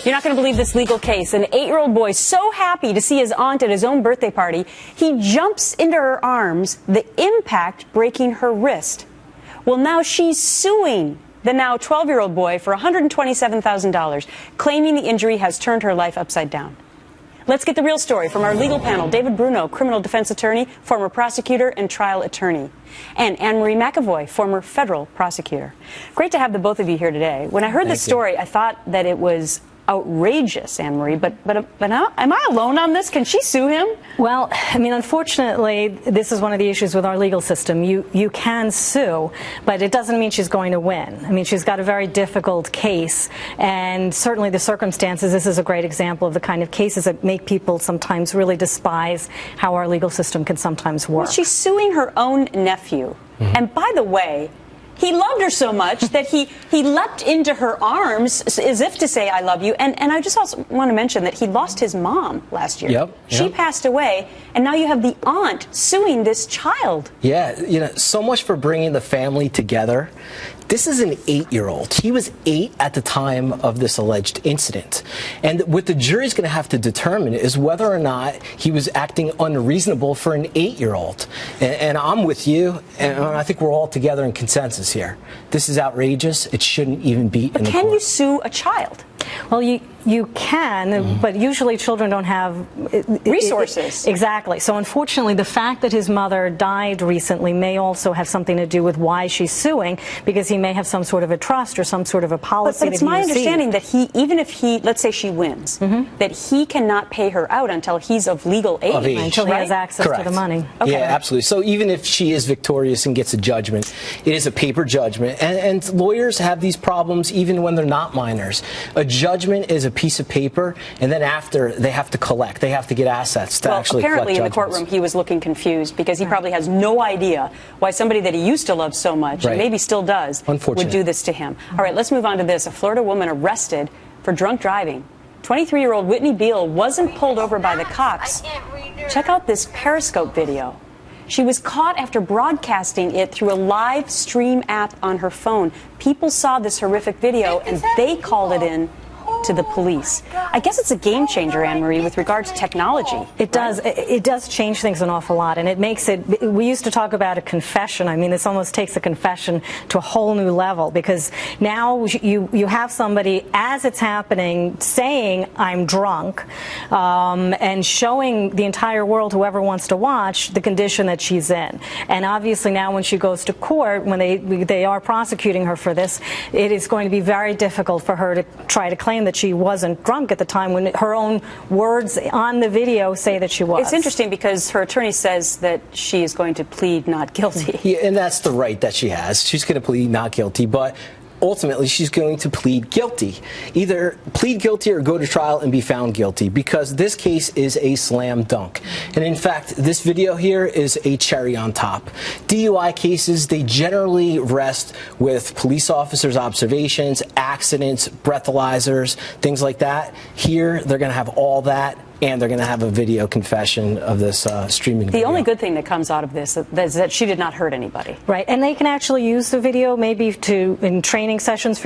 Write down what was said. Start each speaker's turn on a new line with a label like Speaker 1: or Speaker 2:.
Speaker 1: You're not going to believe this legal case. An 8-year-old boy so happy to see his aunt at his own birthday party, he jumps into her arms, the impact breaking her wrist. Well, now she's suing the now 12-year-old boy for $127,000, claiming the injury has turned her life upside down. Let's get the real story from our legal panel. David Bruno, criminal defense attorney, former prosecutor and trial attorney. And Anne-Marie McAvoy, former federal prosecutor. Great to have the both of you here today. When I heard this story, I thought that it was outrageous, Anne-Marie, but now, am I alone on this? Can she sue him?
Speaker 2: Well, I mean, unfortunately, this is one of the issues with our legal system. You can sue, but it doesn't mean she's going to win. I mean, she's got a very difficult case, and certainly the circumstances, this is a great example of the kind of cases that make people sometimes really despise how our legal system can sometimes work.
Speaker 1: Well, she's suing her own nephew. And by the way, he loved her so much that he leapt into her arms as if to say, I love you. And I just also want to mention that he lost his mom last year.
Speaker 3: Yep.
Speaker 1: She passed away, and now you have the aunt suing this child.
Speaker 3: Yeah, you know, so much for bringing the family together. This is an 8-year-old. He was 8 at the time of this alleged incident. And what the jury's going to have to determine is whether or not he was acting unreasonable for an 8-year-old. And I'm with you, and I think we're all together in consensus here. This is outrageous. It shouldn't even be in the court.
Speaker 1: But can you sue a child?
Speaker 2: Well, you can, but usually children don't have
Speaker 1: resources.
Speaker 2: Exactly. So unfortunately, the fact that his mother died recently may also have something to do with why she's suing, because he may have some sort of a trust or some sort of a policy.
Speaker 1: But it's my understanding that even if let's say she wins, that he cannot pay her out until he's of legal age.
Speaker 2: Until he has access to the money.
Speaker 3: Okay. Yeah, absolutely. So even if she is victorious and gets a judgment, it is a paper judgment. And lawyers have these problems even when they're not minors. A judgment is a piece of paper, and then after they have to collect. They have to get assets to actually collect
Speaker 1: apparently in the
Speaker 3: judgments.
Speaker 1: courtroom he was looking confused because he probably has no idea why somebody that he used to love so much, and maybe still does, would do this to him. All right, let's move on to this. A Florida woman arrested for drunk driving. 23-year-old Whitney Beal wasn't pulled over by the cops. Check out this Periscope video. She was caught after broadcasting it through a live stream app on her phone. People saw this horrific video and they called it in to the police. I guess it's a game changer, Anne-Marie, with regard to technology.
Speaker 2: It does. It does change things an awful lot, and it makes it. We used to talk about a confession. I mean, this almost takes a confession to a whole new level, because now you have somebody, as it's happening, saying I'm drunk, and showing the entire world, whoever wants to watch, the condition that she's in. And obviously now when she goes to court, when they are prosecuting her for this, it is going to be very difficult for her to try to claim that she wasn't drunk at the time when her own words on the video say that she was.
Speaker 1: It's interesting because her attorney says that she is going to plead not guilty.
Speaker 3: Yeah, and that's the right that she has. She's going to plead not guilty, but ultimately she's going to plead guilty. Either plead guilty or go to trial and be found guilty, because this case is a slam dunk. And in fact, this video here is a cherry on top. DUI cases, they generally rest with police officers' observations, accidents, breathalyzers, things like that. Here, they're going to have all that, and they're going to have a video confession of this streaming video.
Speaker 1: The only good thing that comes out of this is that she did not hurt anybody.
Speaker 2: Right, and they can actually use the video maybe in training sessions for